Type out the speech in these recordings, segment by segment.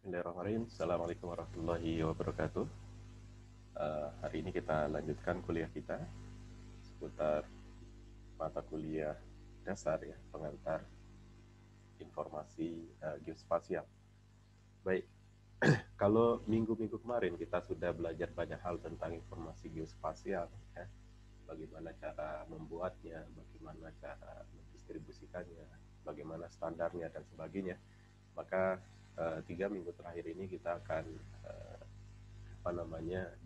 Bismillahirrahmanirrahim. Assalamualaikum warahmatullahi wabarakatuh. Hari ini kita lanjutkan kuliah kita seputar mata kuliah dasar ya, pengantar informasi geospasial. Baik, kalau minggu-minggu kemarin kita sudah belajar banyak hal tentang informasi geospasial ya, bagaimana cara membuatnya, bagaimana cara mendistribusikannya, bagaimana standarnya dan sebagainya. Maka 3 minggu terakhir ini kita akan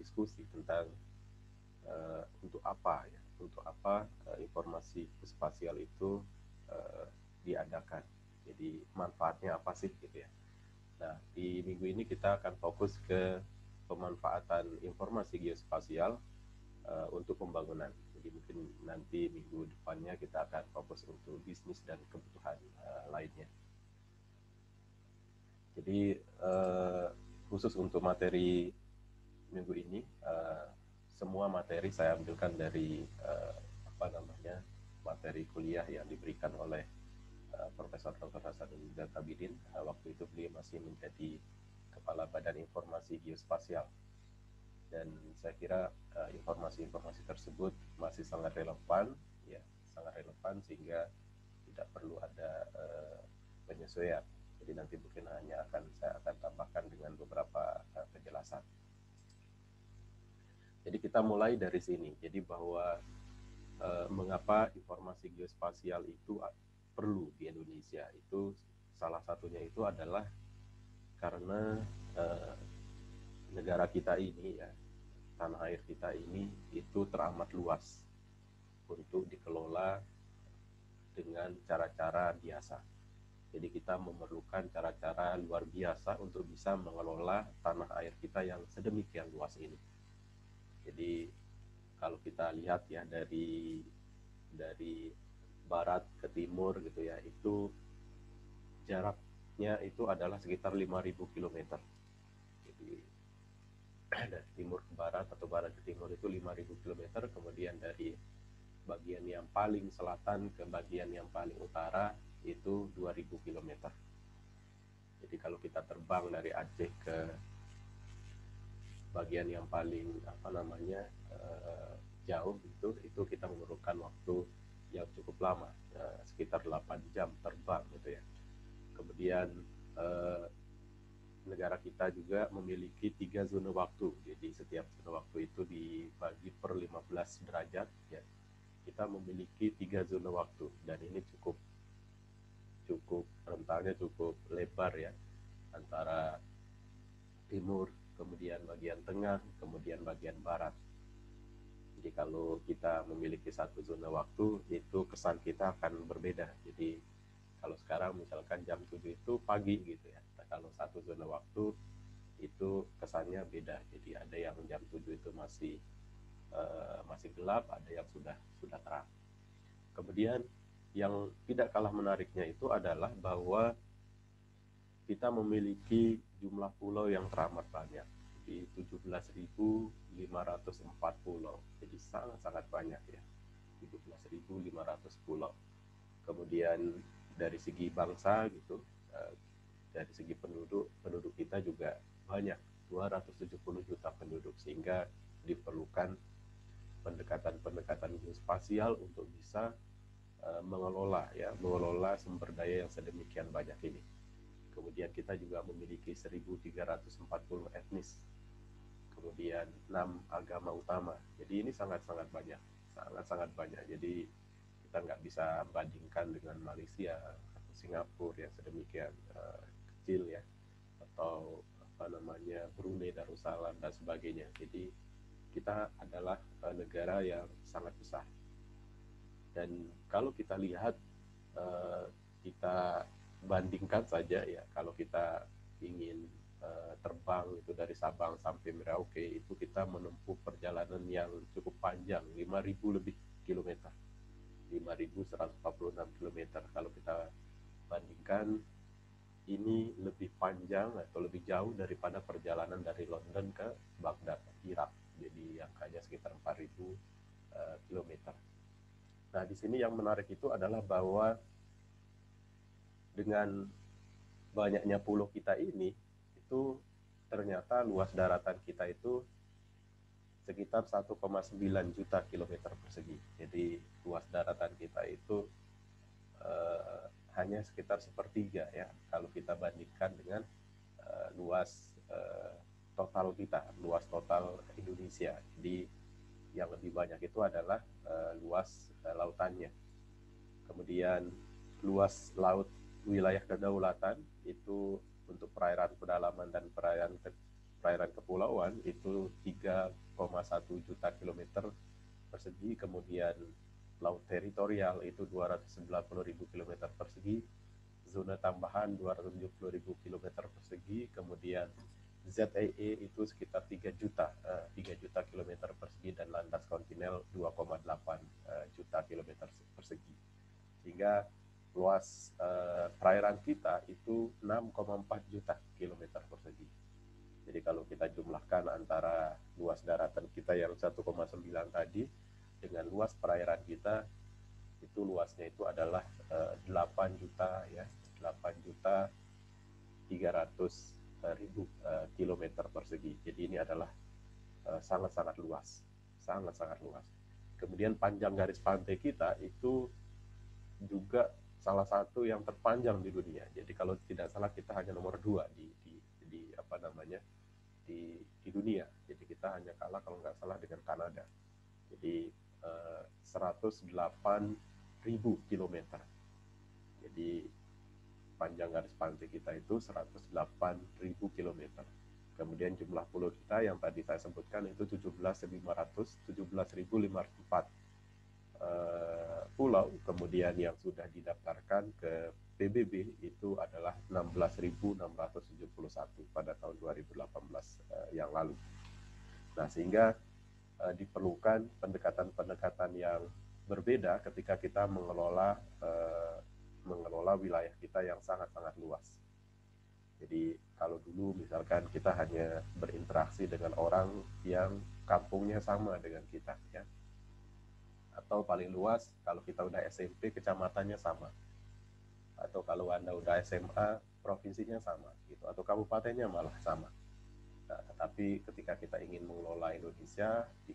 diskusi tentang untuk apa ya, informasi spasial itu diadakan. Jadi manfaatnya apa sih gitu ya. Nah, di minggu ini kita akan fokus ke pemanfaatan informasi geospasial untuk pembangunan. Jadi mungkin nanti minggu depannya kita akan fokus untuk bisnis dan kebutuhan lainnya. Jadi khusus untuk materi minggu ini, semua materi saya ambilkan dari materi kuliah yang diberikan oleh Profesor Dr. Hasanuddin Tabidin. Waktu itu beliau masih menjadi Kepala Badan Informasi Geospasial. Dan saya kira informasi-informasi tersebut masih sangat relevan, ya, sehingga tidak perlu ada penyesuaian. Jadi nanti mungkin saya akan tambahkan dengan beberapa penjelasan. Jadi kita mulai dari sini. Jadi bahwa mengapa informasi geospasial itu perlu di Indonesia, itu salah satunya itu adalah karena negara kita ini ya, tanah air kita ini itu teramat luas untuk dikelola dengan cara-cara biasa. Jadi kita memerlukan cara-cara luar biasa untuk bisa mengelola tanah air kita yang sedemikian luas ini. Jadi kalau kita lihat ya dari barat ke timur gitu ya, itu jaraknya itu adalah sekitar 5.000 km. Jadi dari timur ke barat atau barat ke timur itu 5.000 km, kemudian dari bagian yang paling selatan ke bagian yang paling utara itu 2.000 km. Jadi kalau kita terbang dari Aceh ke bagian yang paling jauh itu kita memerlukan waktu yang cukup lama, sekitar 8 jam terbang gitu ya. Kemudian negara kita juga memiliki 3 zona waktu. Jadi setiap zona waktu itu dibagi per 15 derajat ya. Kita memiliki 3 zona waktu dan ini cukup rentannya cukup lebar ya, antara timur, kemudian bagian tengah, kemudian bagian barat. Jadi kalau kita memiliki satu zona waktu, itu kesan kita akan berbeda. Jadi kalau sekarang misalkan jam 7 itu pagi gitu ya. Nah, kalau satu zona waktu itu kesannya beda. Jadi ada yang jam 7 itu masih gelap, ada yang sudah terang. Kemudian yang tidak kalah menariknya itu adalah bahwa kita memiliki jumlah pulau yang teramat banyak. Di 17.504 pulau. Jadi sangat-sangat banyak ya. 17.500 pulau. Kemudian dari segi bangsa gitu, dari segi penduduk kita juga banyak, 270 juta penduduk, sehingga diperlukan pendekatan geospasial untuk bisa mengelola sumber daya yang sedemikian banyak ini. Kemudian kita juga memiliki 1.340 etnis, kemudian 6 agama utama. Jadi ini sangat-sangat banyak. Jadi kita nggak bisa bandingkan dengan Malaysia atau Singapura yang sedemikian kecil ya, atau Brunei Darussalam dan sebagainya. Jadi kita adalah negara yang sangat besar. Dan kalau kita lihat, kita bandingkan saja ya, kalau kita ingin terbang itu dari Sabang sampai Merauke, itu kita menempuh perjalanan yang cukup panjang, 5.000 lebih kilometer, 5.146 kilometer. Kalau kita bandingkan, ini lebih panjang atau lebih jauh daripada perjalanan dari London ke Baghdad, Irak. Jadi angkanya sekitar 4.000 kilometer. Nah, di sini yang menarik itu adalah bahwa dengan banyaknya pulau kita ini, itu ternyata luas daratan kita itu sekitar 1,9 juta kilometer persegi. Jadi luas daratan kita itu hanya sekitar sepertiga ya kalau kita bandingkan dengan luas total kita, luas total Indonesia. Jadi yang lebih banyak itu adalah luas lautannya. Kemudian luas laut wilayah kedaulatan itu untuk perairan pedalaman dan perairan kepulauan itu 3,1 juta kilometer persegi. Kemudian laut teritorial itu 290.000 kilometer persegi, zona tambahan 270.000 kilometer persegi, kemudian ZEE itu sekitar 3 juta kilometer persegi, dan landas kontinental 2,8 juta kilometer persegi. Sehingga luas perairan kita itu 6,4 juta kilometer persegi. Jadi kalau kita jumlahkan antara luas daratan kita yang 1,9 tadi dengan luas perairan kita, itu luasnya itu adalah 8 juta ya, 8 juta 300.000 kilometer persegi. Jadi ini adalah sangat-sangat luas, sangat-sangat luas. Kemudian panjang garis pantai kita itu juga salah satu yang terpanjang di dunia. Jadi kalau tidak salah kita hanya nomor 2 di apa namanya di dunia. Jadi kita hanya kalah kalau nggak salah dengan Kanada. Jadi 108.000 kilometer. Jadi panjang garis pantai kita itu 108.000 kilometer. Kemudian jumlah pulau kita yang tadi saya sebutkan itu 17.504 pulau. Kemudian yang sudah didaftarkan ke PBB itu adalah 16.671 pada tahun 2018 yang lalu. Nah, sehingga diperlukan pendekatan-pendekatan yang berbeda ketika kita mengelola wilayah kita yang sangat-sangat luas. Jadi kalau dulu misalkan kita hanya berinteraksi dengan orang yang kampungnya sama dengan kita ya, atau paling luas kalau kita udah SMP kecamatannya sama, atau kalau Anda udah SMA provinsinya sama gitu, atau kabupatennya malah sama. Nah, tetapi ketika kita ingin mengelola Indonesia di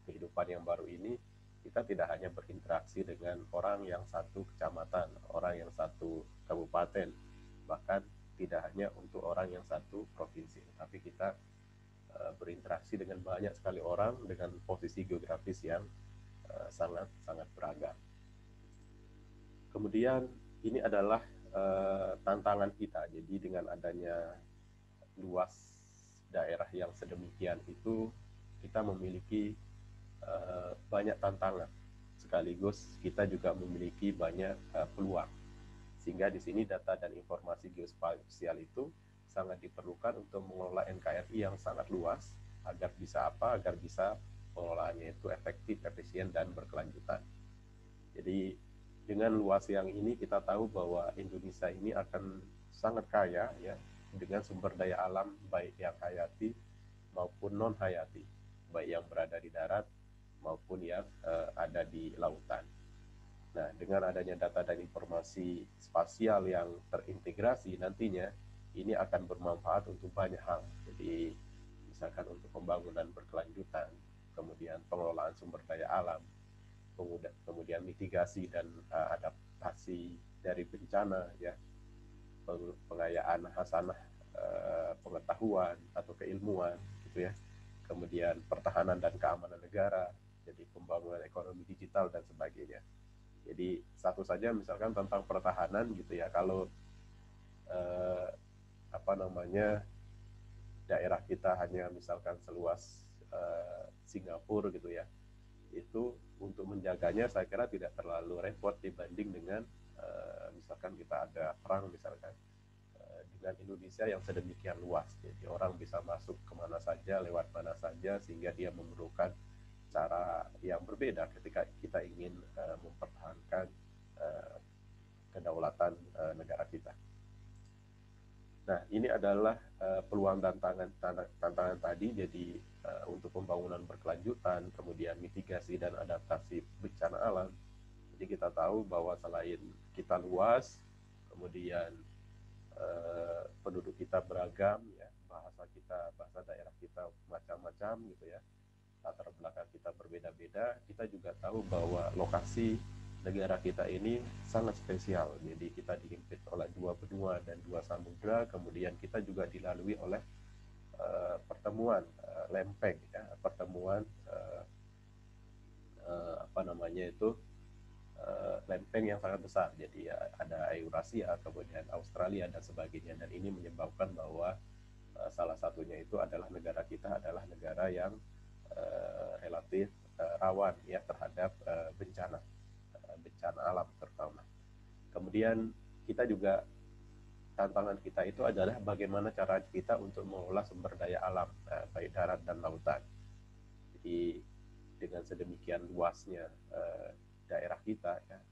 kehidupan yang baru ini, kita tidak hanya berinteraksi dengan orang yang satu kecamatan, orang yang satu kabupaten, bahkan tidak hanya untuk orang yang satu provinsi, tapi kita berinteraksi dengan banyak sekali orang dengan posisi geografis yang sangat-sangat beragam. Kemudian ini adalah tantangan kita. Jadi dengan adanya luas daerah yang sedemikian itu, kita memiliki banyak tantangan. Sekaligus kita juga memiliki banyak peluang. Sehingga di sini data dan informasi geospasial itu sangat diperlukan untuk mengelola NKRI yang sangat luas, agar bisa apa? Agar bisa pengelolaannya itu efektif, efisien, dan berkelanjutan. Jadi dengan luas yang ini kita tahu bahwa Indonesia ini akan sangat kaya ya, dengan sumber daya alam baik yang hayati maupun non hayati, baik yang berada di darat maupun yang ada di lautan. Nah, dengan adanya data dan informasi spasial yang terintegrasi nantinya, ini akan bermanfaat untuk banyak hal. Jadi misalkan untuk pembangunan berkelanjutan, kemudian pengelolaan sumber daya alam, kemudian mitigasi dan adaptasi dari bencana ya, pengayaan hasanah pengetahuan atau keilmuan gitu ya, kemudian pertahanan dan keamanan negara, jadi pembangunan ekonomi digital dan sebagainya. Jadi satu saja misalkan tentang pertahanan gitu ya, kalau daerah kita hanya misalkan seluas Singapura gitu ya, itu untuk menjaganya saya kira tidak terlalu repot dibanding dengan misalkan kita ada perang misalkan dengan Indonesia yang sedemikian luas. Jadi orang bisa masuk kemana saja, lewat mana saja, sehingga dia memerlukan cara yang berbeda ketika kita ingin mempertahankan kedaulatan negara kita. Nah, ini adalah peluang dan tantangan tadi. Jadi untuk pembangunan berkelanjutan, kemudian mitigasi dan adaptasi bencana alam. Jadi kita tahu bahwa selain kita luas, kemudian penduduk kita beragam ya, bahasa daerah kita macam-macam gitu ya, latar belakang kita berbeda-beda, kita juga tahu bahwa lokasi negara kita ini sangat spesial. Jadi kita dihimpit oleh dua benua dan dua samudra, kemudian kita juga dilalui oleh pertemuan lempeng ya, pertemuan apa namanya itu lempeng yang sangat besar. Jadi ya, ada Eurasia, kemudian Australia dan sebagainya, dan ini menyebabkan bahwa salah satunya itu adalah negara kita adalah negara yang relatif rawan ya terhadap bencana alam terutama. Kemudian kita juga tantangan kita itu adalah bagaimana cara kita untuk mengelola sumber daya alam baik darat dan lautan. Jadi dengan sedemikian luasnya daerah kita ya,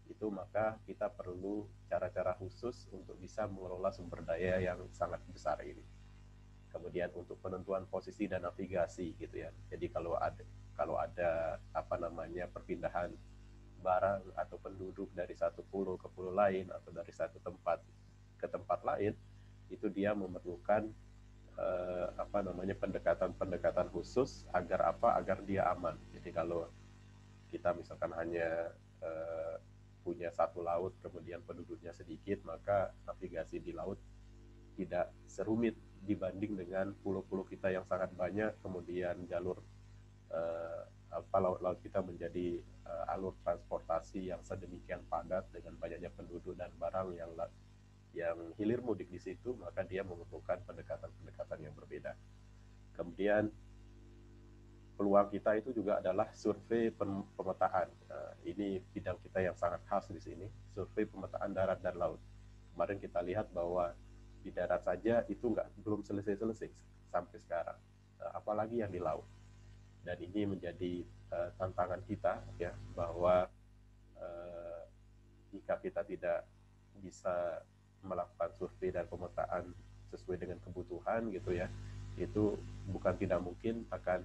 itu maka kita perlu cara-cara khusus untuk bisa mengelola sumber daya yang sangat besar ini. Kemudian untuk penentuan posisi dan navigasi gitu ya. Jadi kalau ada apa namanya perpindahan barang atau penduduk dari satu pulau ke pulau lain atau dari satu tempat ke tempat lain, itu dia memerlukan apa namanya pendekatan-pendekatan khusus agar apa? Agar dia aman. Jadi kalau kita misalkan hanya punya satu laut, kemudian penduduknya sedikit, maka navigasi di laut tidak serumit dibanding dengan pulau-pulau kita yang sangat banyak, kemudian jalur laut-laut kita menjadi alur transportasi yang sedemikian padat dengan banyaknya penduduk dan barang yang hilir mudik di situ, maka dia memerlukan pendekatan-pendekatan yang berbeda. Kemudian peluang kita itu juga adalah survei pemetaan. Ini bidang kita yang sangat khas di sini, survei pemetaan darat dan laut. Kemarin kita lihat bahwa di darat saja itu belum selesai-selesai sampai sekarang, apalagi yang di laut. Dan ini menjadi tantangan kita ya, bahwa jika kita tidak bisa melakukan survei dan pemetaan sesuai dengan kebutuhan gitu ya, itu bukan tidak mungkin akan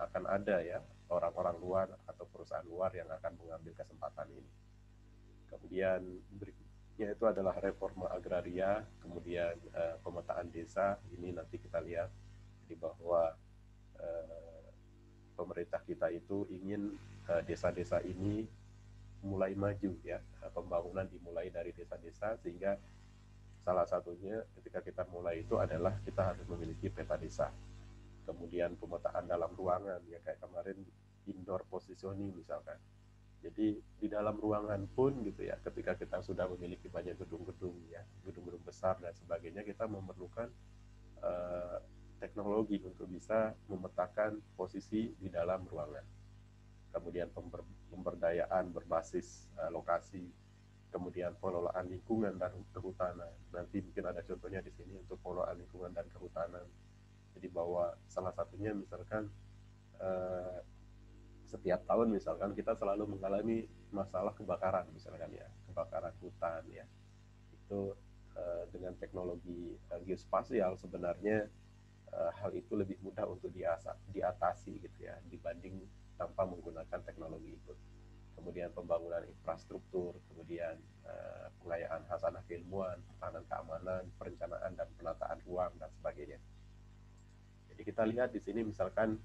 akan ada ya orang-orang luar atau perusahaan luar yang akan mengambil kesempatan ini. Kemudian berikutnya itu adalah reforma agraria, kemudian pemetaan desa. Ini nanti kita lihat di bahwa pemerintah kita itu ingin desa-desa ini mulai maju ya, pembangunan dimulai dari desa-desa, sehingga salah satunya ketika kita mulai itu adalah kita harus memiliki peta desa. Kemudian pemetaan dalam ruangan ya, kayak kemarin indoor positioning misalkan. Jadi di dalam ruangan pun gitu ya, ketika kita sudah memiliki banyak gedung-gedung ya, gedung-gedung besar dan sebagainya, kita memerlukan teknologi untuk bisa memetakan posisi di dalam ruangan. Kemudian pemberdayaan berbasis lokasi, kemudian pengelolaan lingkungan dan kehutanan. Nanti mungkin ada contohnya di sini untuk pengelolaan lingkungan dan kehutanan. Jadi bahwa salah satunya misalkan setiap tahun misalkan kita selalu mengalami masalah kebakaran misalkan ya, kebakaran hutan ya. Itu dengan teknologi geospasial sebenarnya hal itu lebih mudah untuk diatasi gitu ya, dibanding tanpa menggunakan teknologi itu. Kemudian pembangunan infrastruktur, kemudian pengayaan hasanah keilmuan, pertahanan keamanan, perencanaan dan penataan ruang dan sebagainya. Jadi kita lihat di sini misalkan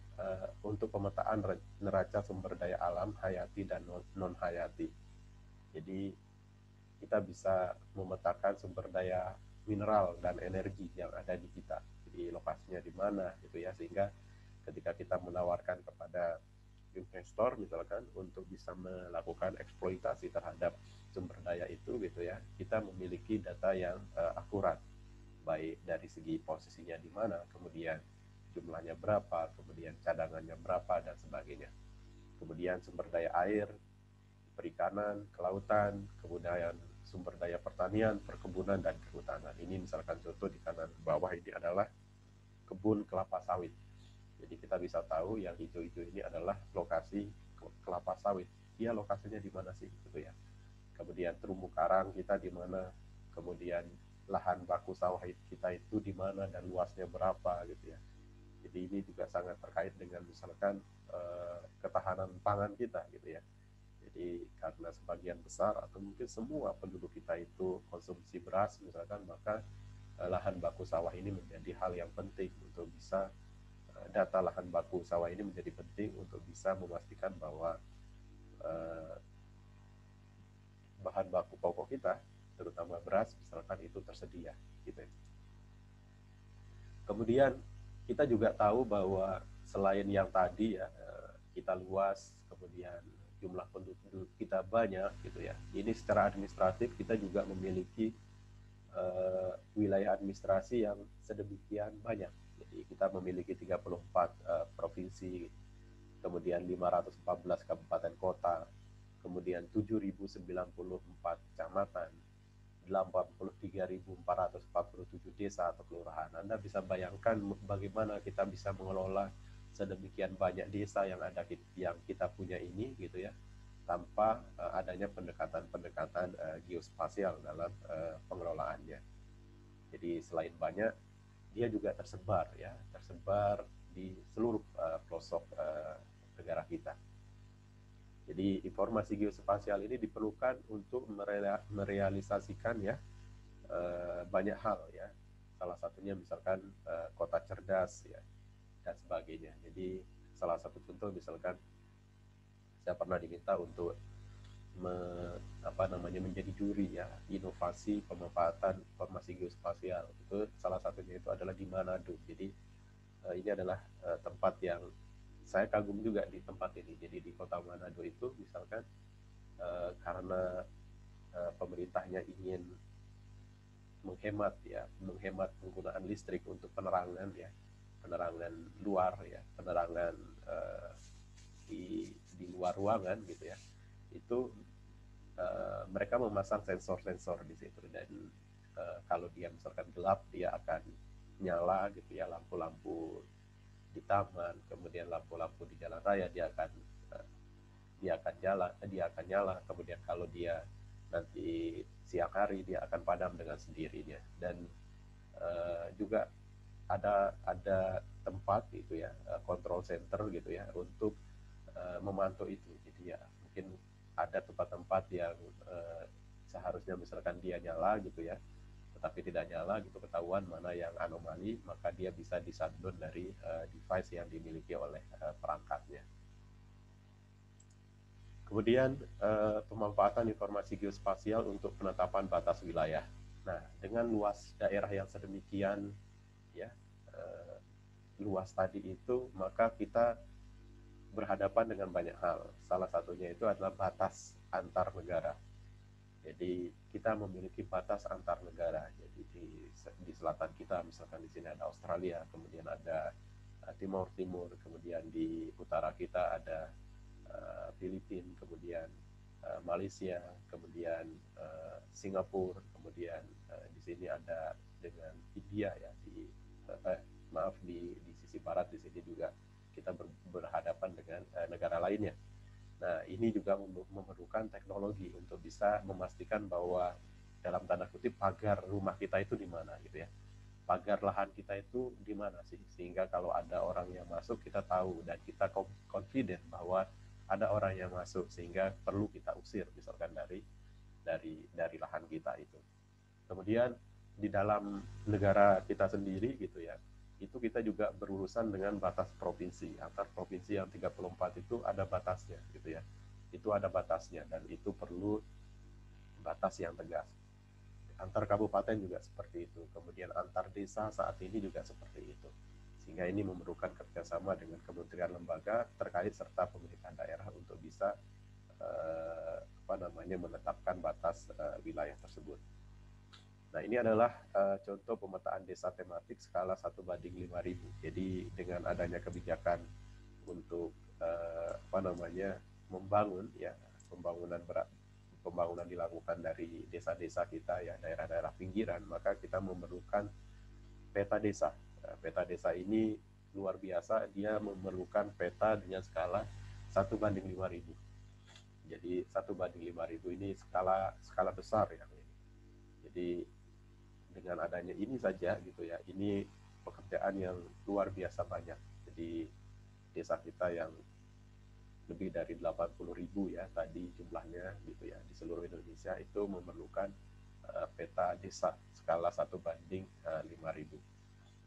untuk pemetaan neraca sumber daya alam hayati dan non hayati. Jadi kita bisa memetakan sumber daya mineral dan energi yang ada di kita. Jadi lokasinya di mana gitu ya, sehingga ketika kita menawarkan kepada investor misalkan untuk bisa melakukan eksploitasi terhadap sumber daya itu gitu ya, kita memiliki data yang akurat, baik dari segi posisinya di mana, kemudian jumlahnya berapa, kemudian cadangannya berapa dan sebagainya. Kemudian sumber daya air, perikanan, kelautan, kemudian sumber daya pertanian, perkebunan dan kehutanan. Ini misalkan contoh di kanan bawah ini adalah kebun kelapa sawit. Jadi kita bisa tahu yang hijau-hijau ini adalah lokasi kelapa sawit. Dia lokasinya di mana sih gitu ya. Kemudian terumbu karang kita di mana, kemudian lahan baku sawah kita itu di mana dan luasnya berapa gitu ya. Jadi ini juga sangat terkait dengan misalkan ketahanan pangan kita gitu ya. Jadi karena sebagian besar atau mungkin semua penduduk kita itu konsumsi beras misalkan, maka lahan baku sawah ini menjadi hal yang penting untuk bisa data lahan baku sawah ini menjadi penting untuk bisa memastikan bahwa bahan baku pokok kita, terutama beras misalkan, itu tersedia gitu. Kemudian kita juga tahu bahwa selain yang tadi ya, kita luas, kemudian jumlah penduduk kita banyak gitu ya. Ini secara administratif kita juga memiliki wilayah administrasi yang sedemikian banyak. Jadi kita memiliki 34 provinsi, kemudian 514 kabupaten kota, kemudian 7.094 kecamatan, 83.447 desa atau kelurahan. Anda bisa bayangkan bagaimana kita bisa mengelola sedemikian banyak desa yang kita punya ini gitu ya, tanpa adanya pendekatan-pendekatan geospasial dalam pengelolaannya. Jadi selain banyak, dia juga tersebar ya, tersebar di seluruh pelosok negara kita. Jadi informasi geospasial ini diperlukan untuk merealisasikan ya banyak hal ya. Salah satunya misalkan kota cerdas ya dan sebagainya. Jadi salah satu contoh misalkan saya pernah diminta untuk menjadi juri ya inovasi pemanfaatan informasi geospasial. Itu salah satunya itu adalah di Manado. Jadi ini adalah tempat yang saya kagum juga di tempat ini. Jadi di kota Manado itu misalkan karena pemerintahnya ingin menghemat penggunaan listrik untuk penerangan ya, penerangan luar ya, penerangan di luar ruangan gitu ya. Itu mereka memasang sensor-sensor di situ, dan kalau dia misalkan gelap dia akan nyala gitu ya, lampu-lampu di taman, kemudian lampu-lampu di jalan raya dia akan nyala, kemudian kalau dia nanti siang hari dia akan padam dengan sendirinya. Dan juga ada tempat gitu ya, control center gitu ya, untuk memantau itu. Jadi ya mungkin ada tempat-tempat yang seharusnya misalkan dia nyala gitu ya, tetapi tidak nyala gitu, ketahuan mana yang anomali, maka dia bisa di-shutdown dari device yang dimiliki oleh perangkatnya. Kemudian pemanfaatan informasi geospasial untuk penetapan batas wilayah. Nah, dengan luas daerah yang sedemikian ya, luas tadi itu, maka kita berhadapan dengan banyak hal. Salah satunya itu adalah batas antar negara. Jadi kita memiliki batas antar negara. Jadi di selatan kita misalkan di sini ada Australia, kemudian ada Timur, kemudian di utara kita ada Filipina, kemudian Malaysia, kemudian Singapura, kemudian di sini ada dengan India ya, di sisi barat di sini juga kita berhadapan dengan negara lainnya. Nah, ini juga memerlukan teknologi untuk bisa memastikan bahwa dalam tanda kutip pagar rumah kita itu di mana gitu ya. Pagar lahan kita itu di mana sih, sehingga kalau ada orang yang masuk kita tahu dan kita confident bahwa ada orang yang masuk, sehingga perlu kita usir misalkan dari lahan kita itu. Kemudian di dalam negara kita sendiri gitu ya, itu kita juga berurusan dengan batas provinsi. Antar provinsi yang 34 itu ada batasnya gitu ya. Itu ada batasnya dan itu perlu batas yang tegas. Antar kabupaten juga seperti itu. Kemudian antar desa saat ini juga seperti itu. Sehingga ini memerlukan kerjasama dengan kementerian lembaga terkait serta pemerintah daerah untuk bisa menetapkan batas wilayah tersebut. Nah, ini adalah contoh pemetaan desa tematik skala 1:5.000. Jadi dengan adanya kebijakan untuk membangun ya, pembangunan dilakukan dari desa-desa kita ya, daerah-daerah pinggiran, maka kita memerlukan peta desa. Peta desa ini luar biasa, dia memerlukan peta dengan skala 1:5.000. Jadi 1:5.000 ini skala besar ya. Jadi dengan adanya ini saja gitu ya, ini pekerjaan yang luar biasa banyak. Jadi desa kita yang lebih dari 80.000 ya tadi jumlahnya gitu ya, di seluruh Indonesia itu memerlukan peta desa skala 1:5.000.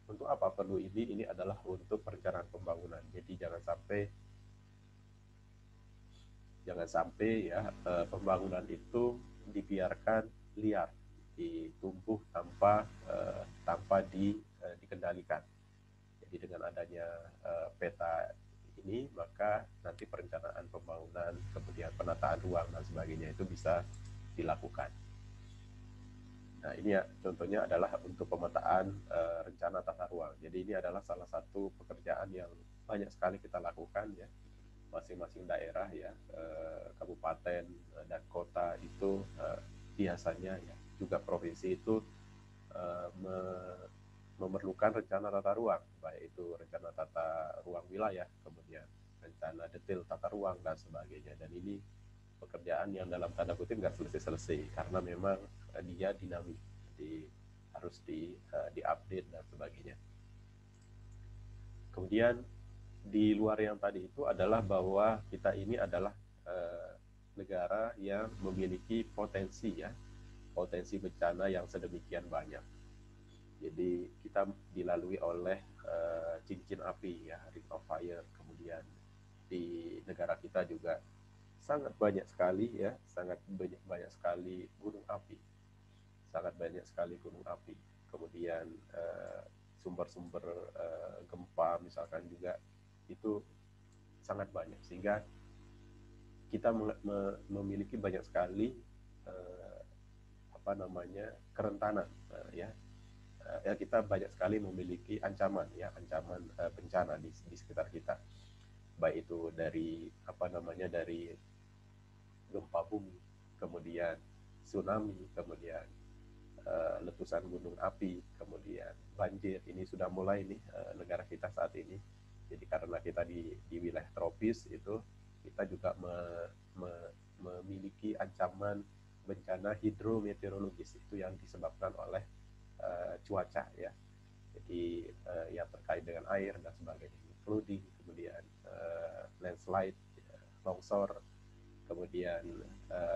Untuk apa perlu ini? Ini adalah untuk perencanaan pembangunan. Jadi jangan sampai ya pembangunan itu dibiarkan liar, ditumbuh tanpa dikendalikan. Jadi dengan adanya peta ini, maka nanti perencanaan pembangunan, kemudian penataan ruang dan sebagainya itu bisa dilakukan. Nah, ini ya contohnya adalah untuk pemetaan rencana tata ruang. Jadi ini adalah salah satu pekerjaan yang banyak sekali kita lakukan ya. Masing-masing daerah ya, kabupaten dan kota itu biasanya ya, juga provinsi itu memerlukan rencana tata ruang, baik itu rencana tata ruang wilayah, kemudian rencana detail tata ruang dan sebagainya. Dan ini pekerjaan yang dalam tanda kutip nggak selesai-selesai karena memang dia dinamik, jadi harus diupdate dan sebagainya. Kemudian di luar yang tadi itu adalah bahwa kita ini adalah negara yang memiliki potensi ya, potensi bencana yang sedemikian banyak. Jadi kita dilalui oleh cincin api ya, ring of fire. Kemudian di negara kita juga sangat banyak sekali ya, sangat banyak sekali gunung api, sangat banyak sekali gunung api. Kemudian sumber-sumber gempa misalkan juga itu sangat banyak, sehingga kita memiliki banyak sekali kerentanan ya. Ya, kita banyak sekali memiliki ancaman bencana di sekitar kita, baik itu dari dari gempa bumi, kemudian tsunami, kemudian letusan gunung api, kemudian banjir. Ini sudah mulai nih negara kita saat ini. Jadi karena kita di wilayah tropis itu, kita juga memiliki ancaman bencana hidrometeorologis itu yang disebabkan oleh cuaca ya. Jadi yang terkait dengan air dan sebagainya, flooding, kemudian landslide, longsor, kemudian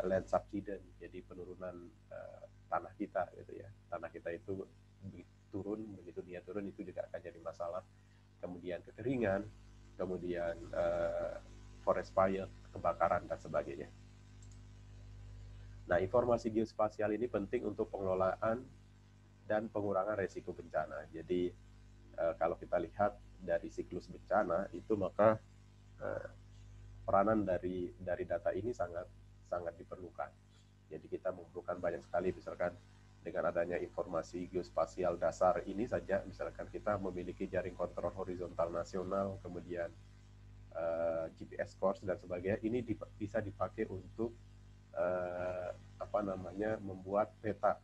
land subsidence, jadi penurunan tanah kita gitu ya. Tanah kita itu turun, begitu dia turun itu juga akan jadi masalah. Kemudian kekeringan, kemudian forest fire, kebakaran dan sebagainya. Nah, informasi geospasial ini penting untuk pengelolaan dan pengurangan resiko bencana. Jadi kalau kita lihat dari siklus bencana itu, maka peranan dari data ini sangat diperlukan. Jadi kita memerlukan banyak sekali, misalkan dengan adanya informasi geospasial dasar ini saja, misalkan kita memiliki jaring kontrol horizontal nasional, kemudian GPS course dan sebagainya, ini bisa dipakai untuk membuat peta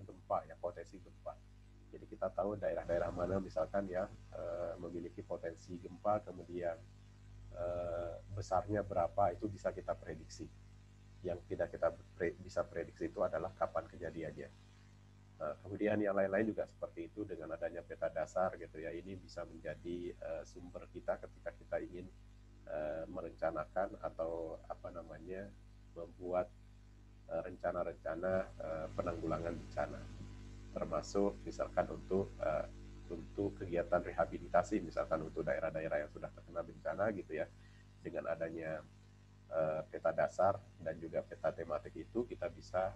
gempa ya, potensi gempa. Jadi kita tahu daerah-daerah mana misalkan ya memiliki potensi gempa, kemudian besarnya berapa, itu bisa kita prediksi. Yang tidak kita bisa prediksi itu adalah kapan kejadiannya. Kemudian yang lain-lain juga seperti itu, dengan adanya peta dasar gitu ya, ini bisa menjadi sumber kita ketika kita ingin merencanakan atau membuat rencana-rencana penanggulangan bencana, termasuk misalkan untuk kegiatan rehabilitasi, misalkan untuk daerah-daerah yang sudah terkena bencana gitu ya. Dengan adanya peta dasar dan juga peta tematik itu, kita bisa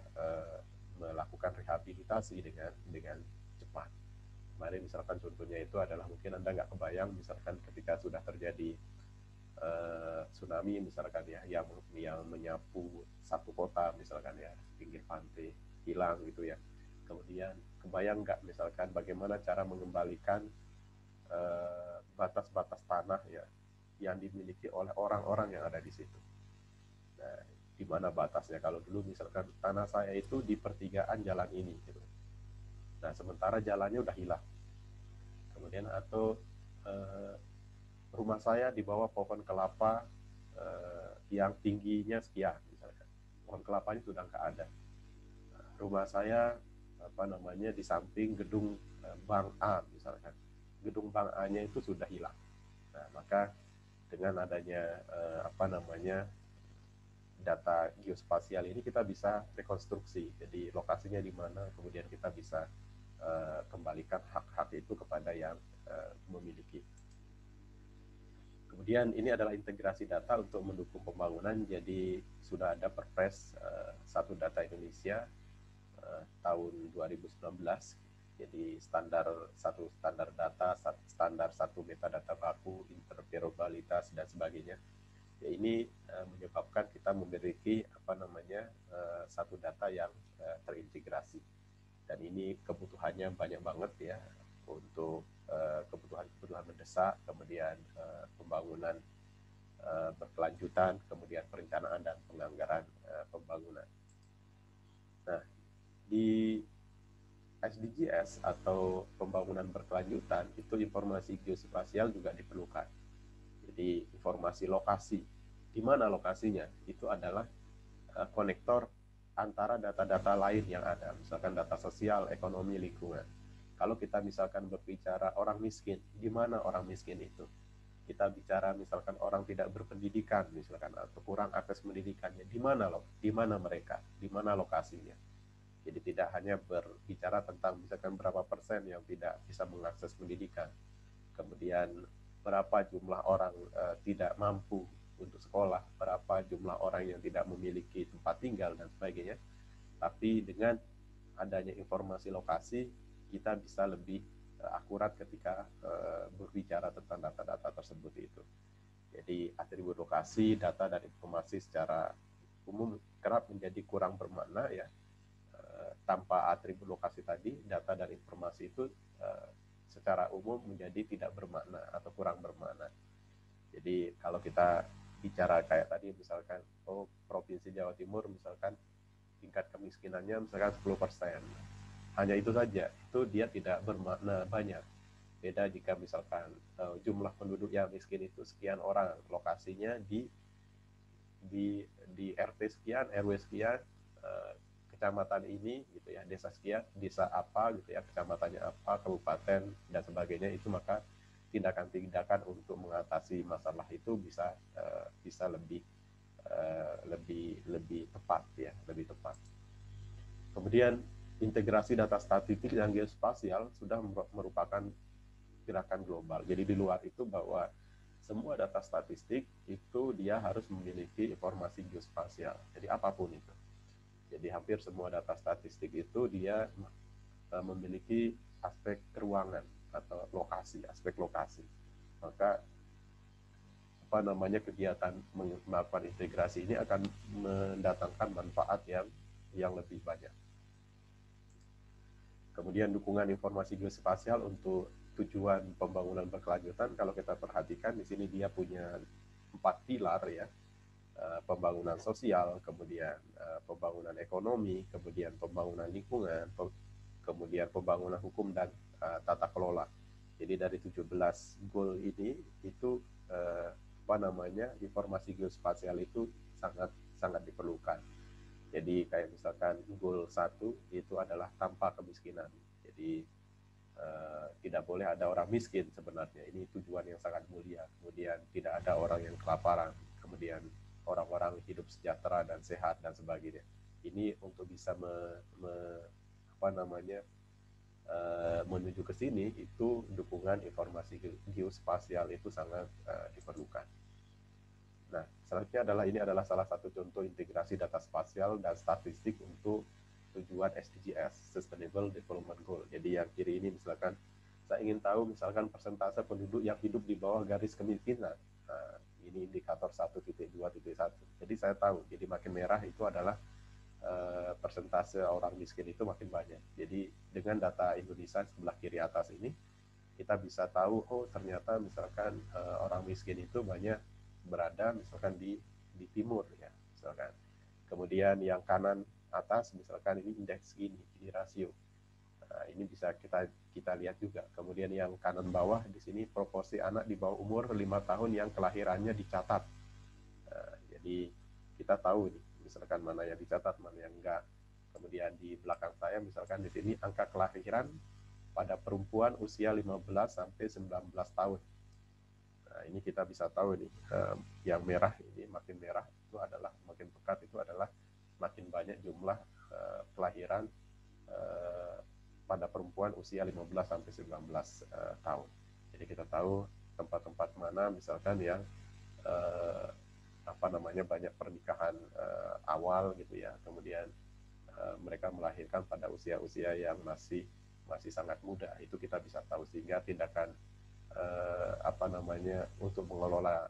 melakukan rehabilitasi dengan cepat. Kemarin misalkan contohnya itu adalah, mungkin Anda nggak kebayang, misalkan ketika sudah terjadi tsunami misalkan ya, yang menyapu satu kota misalkan ya, pinggir pantai hilang gitu ya. Kemudian kebayang nggak misalkan bagaimana cara mengembalikan batas-batas tanah ya yang dimiliki oleh orang-orang yang ada di situ. Nah, di mana batasnya? Kalau dulu misalkan tanah saya itu di pertigaan jalan ini gitu. Nah, sementara jalannya udah hilang. Kemudian atau rumah saya di bawah pohon kelapa yang tingginya sekian misalkan. Pohon kelapanya sudah nggak ada. Nah, rumah saya di samping gedung Bank A misalkan. Gedung Bank A-nya itu sudah hilang. Nah, maka dengan adanya data geospasial ini kita bisa rekonstruksi. Jadi lokasinya di mana, kemudian kita bisa kembalikan hak-hak itu kepada yang memiliki. Kemudian ini adalah integrasi data untuk mendukung pembangunan. Jadi sudah ada Perpres Satu Data Indonesia tahun 2019. Jadi standar data, standar satu metadata baku, interoperabilitas dan sebagainya. Ya, ini menyebabkan kita memiliki satu data yang terintegrasi. Dan ini kebutuhannya banyak banget ya, untuk kebutuhan mendesak, kemudian pembangunan berkelanjutan, kemudian perencanaan dan penganggaran pembangunan. Nah, di SDGs atau pembangunan berkelanjutan itu informasi geospasial juga diperlukan. Jadi informasi lokasi, di mana lokasinya itu adalah konektor antara data-data lain yang ada, misalkan data sosial, ekonomi, lingkungan. Kalau kita misalkan berbicara orang miskin, di mana orang miskin itu? Kita bicara misalkan orang tidak berpendidikan, misalkan, atau kurang akses pendidikannya, di mana mereka, di mana lokasinya. Jadi tidak hanya berbicara tentang misalkan berapa persen yang tidak bisa mengakses pendidikan, kemudian berapa jumlah orang tidak mampu untuk sekolah, berapa jumlah orang yang tidak memiliki tempat tinggal dan sebagainya. Tapi dengan adanya informasi lokasi, kita bisa lebih akurat ketika berbicara tentang data-data tersebut itu. Jadi atribut lokasi, data dan informasi secara umum kerap menjadi kurang bermakna ya. Tanpa atribut lokasi tadi, data dan informasi itu secara umum menjadi tidak bermakna atau kurang bermakna. Jadi kalau kita bicara kayak tadi misalkan, Provinsi Jawa Timur misalkan tingkat kemiskinannya misalkan 10%. Hanya itu saja, itu dia tidak bermakna banyak. Beda jika misalkan jumlah penduduk yang miskin itu sekian orang, lokasinya di RT sekian, RW sekian, kecamatan ini gitu ya, desa sekian, desa apa gitu ya, kecamatannya apa, kabupaten dan sebagainya, itu maka tindakan-tindakan untuk mengatasi masalah itu bisa lebih tepat ya, lebih tepat. Kemudian integrasi data statistik dan geospasial sudah merupakan gerakan global. Jadi di luar itu bahwa semua data statistik itu dia harus memiliki informasi geospasial. Jadi apapun itu. Jadi hampir semua data statistik itu dia memiliki aspek ruangan atau lokasi, aspek lokasi. Maka kegiatan melakukan integrasi ini akan mendatangkan manfaat yang lebih banyak. Kemudian dukungan informasi geospasial untuk tujuan pembangunan berkelanjutan, kalau kita perhatikan di sini dia punya 4 pilar ya. Pembangunan sosial, kemudian pembangunan ekonomi, kemudian pembangunan lingkungan, kemudian pembangunan hukum dan tata kelola. Jadi dari 17 goal ini itu informasi geospasial itu sangat diperlukan. Jadi kayak misalkan goal 1 itu adalah tanpa kemiskinan. Jadi tidak boleh ada orang miskin sebenarnya. Ini tujuan yang sangat mulia. Kemudian tidak ada orang yang kelaparan. Kemudian orang-orang hidup sejahtera dan sehat dan sebagainya. Ini untuk bisa menuju ke sini, itu dukungan informasi geospasial itu sangat diperlukan. Nah, selanjutnya ini adalah salah satu contoh integrasi data spasial dan statistik untuk tujuan SDGs, Sustainable Development Goal. Jadi yang kiri ini misalkan saya ingin tahu misalkan persentase penduduk yang hidup di bawah garis kemiskinan. Nah, ini indikator 1.2.1. Jadi saya tahu, jadi makin merah itu adalah persentase orang miskin itu makin banyak. Jadi dengan data Indonesia sebelah kiri atas ini, kita bisa tahu, ternyata misalkan orang miskin itu banyak berada misalkan di timur ya, misalkan. Kemudian yang kanan atas misalkan ini indeks ini rasio. Nah, ini bisa kita lihat juga. Kemudian yang kanan bawah di sini proporsi anak di bawah umur 5 tahun yang kelahirannya dicatat. Nah, jadi kita tahu nih, misalkan mana yang dicatat, mana yang enggak. Kemudian di belakang saya misalkan di sini angka kelahiran pada perempuan usia 15 sampai 19 tahun. Nah, ini kita bisa tahu nih, yang merah ini makin merah itu adalah makin pekat, itu adalah makin banyak jumlah kelahiran pada perempuan usia 15 sampai 19 tahun. Jadi kita tahu tempat-tempat mana misalkan yang banyak pernikahan awal gitu ya, kemudian mereka melahirkan pada usia-usia yang masih sangat muda, itu kita bisa tahu, sehingga tindakan untuk uh,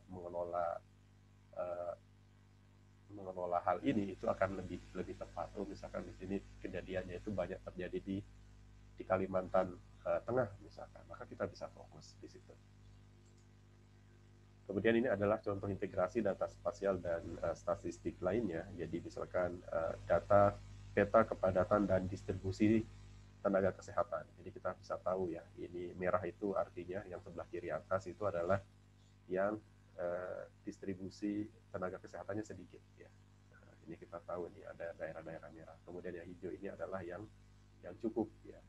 mengelola hal ini itu akan lebih tepat. Misalkan di sini kejadiannya itu banyak terjadi di Kalimantan Tengah misalkan, maka kita bisa fokus di situ. Kemudian ini adalah contoh integrasi data spasial dan statistik lainnya. Jadi misalkan data peta kepadatan dan distribusi tenaga kesehatan. Jadi kita bisa tahu ya, ini merah itu artinya yang sebelah kiri atas itu adalah yang distribusi tenaga kesehatannya sedikit ya. Ini kita tahu ini ada daerah-daerah merah. Kemudian yang hijau ini adalah yang cukup ya,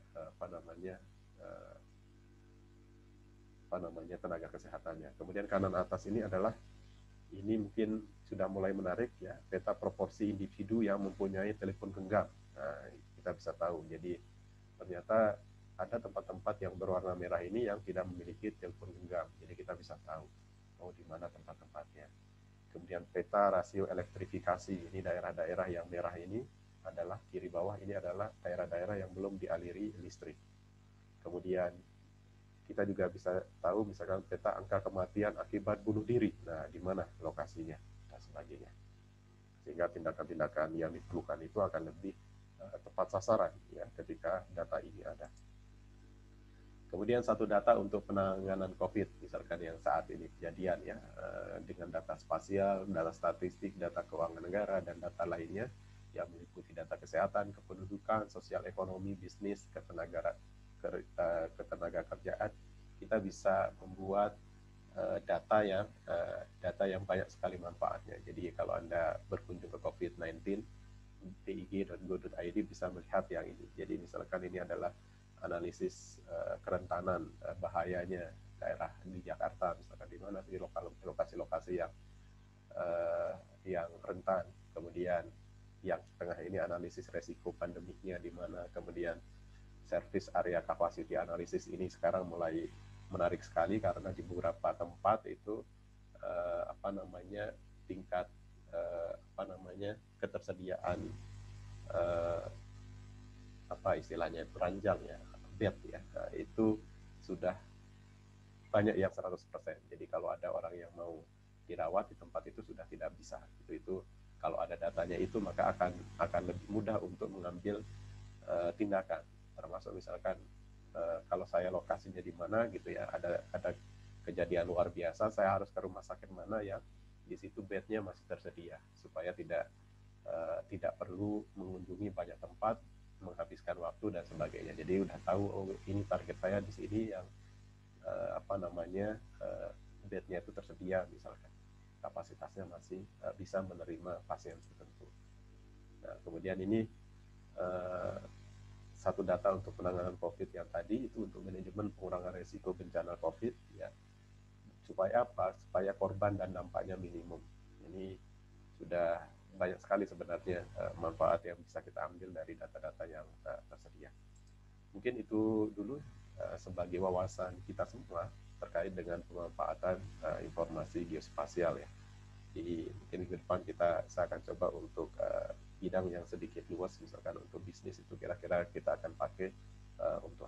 tenaga kesehatannya. Kemudian kanan atas ini adalah, ini mungkin sudah mulai menarik ya, peta proporsi individu yang mempunyai telepon genggam. Nah, kita bisa tahu. Jadi ternyata ada tempat-tempat yang berwarna merah ini yang tidak memiliki telepon genggam. Jadi kita bisa tahu di mana tempat-tempatnya. Kemudian peta rasio elektrifikasi, ini daerah-daerah yang merah ini adalah kiri bawah, ini adalah daerah-daerah yang belum dialiri listrik. Kemudian kita juga bisa tahu misalkan peta angka kematian akibat bunuh diri. Nah, di mana lokasinya dan sebagainya. Sehingga tindakan-tindakan yang diperlukan itu akan lebih tepat sasaran ya ketika data ini ada. Kemudian satu data untuk penanganan COVID, misalkan yang saat ini kejadian ya, dengan data spasial, data statistik, data keuangan negara, dan data lainnya yang meliputi data kesehatan, kependudukan, sosial ekonomi, bisnis, ketenaga kerjaan. Kita bisa membuat data yang banyak sekali manfaatnya. Jadi kalau Anda berkunjung ke COVID-19, dig.go.id bisa melihat yang ini. Jadi misalkan ini adalah analisis kerentanan bahayanya daerah di Jakarta, misalkan di mana di lokasi-lokasi yang rentan. Kemudian yang tengah ini analisis resiko pandemiknya di mana. Kemudian service area capacity analysis ini sekarang mulai menarik sekali karena di beberapa tempat itu tingkat ketersediaan istilahnya beranjang ya, bed ya, itu sudah banyak yang 100%. Jadi kalau ada orang yang mau dirawat di tempat itu sudah tidak bisa. Itu kalau ada datanya itu, maka akan lebih mudah untuk mengambil tindakan. Termasuk misalkan kalau saya lokasinya di mana gitu ya, ada kejadian luar biasa, saya harus ke rumah sakit mana yang di situ bednya masih tersedia, supaya tidak perlu mengunjungi banyak tempat, menghabiskan waktu dan sebagainya. Jadi udah tahu, ini target saya di sini yang bednya itu tersedia, misalkan kapasitasnya masih bisa menerima pasien tertentu. Nah, kemudian ini satu data untuk penanganan COVID yang tadi itu untuk manajemen pengurangan risiko bencana COVID ya. Supaya apa? Supaya korban dan dampaknya minimum. Ini sudah banyak sekali sebenarnya manfaat yang bisa kita ambil dari data-data yang tersedia. Mungkin itu dulu sebagai wawasan kita semua terkait dengan pemanfaatan informasi geospasial ya. Jadi mungkin ke depan saya akan coba untuk bidang yang sedikit luas, misalkan untuk bisnis itu kira-kira kita akan pakai untuk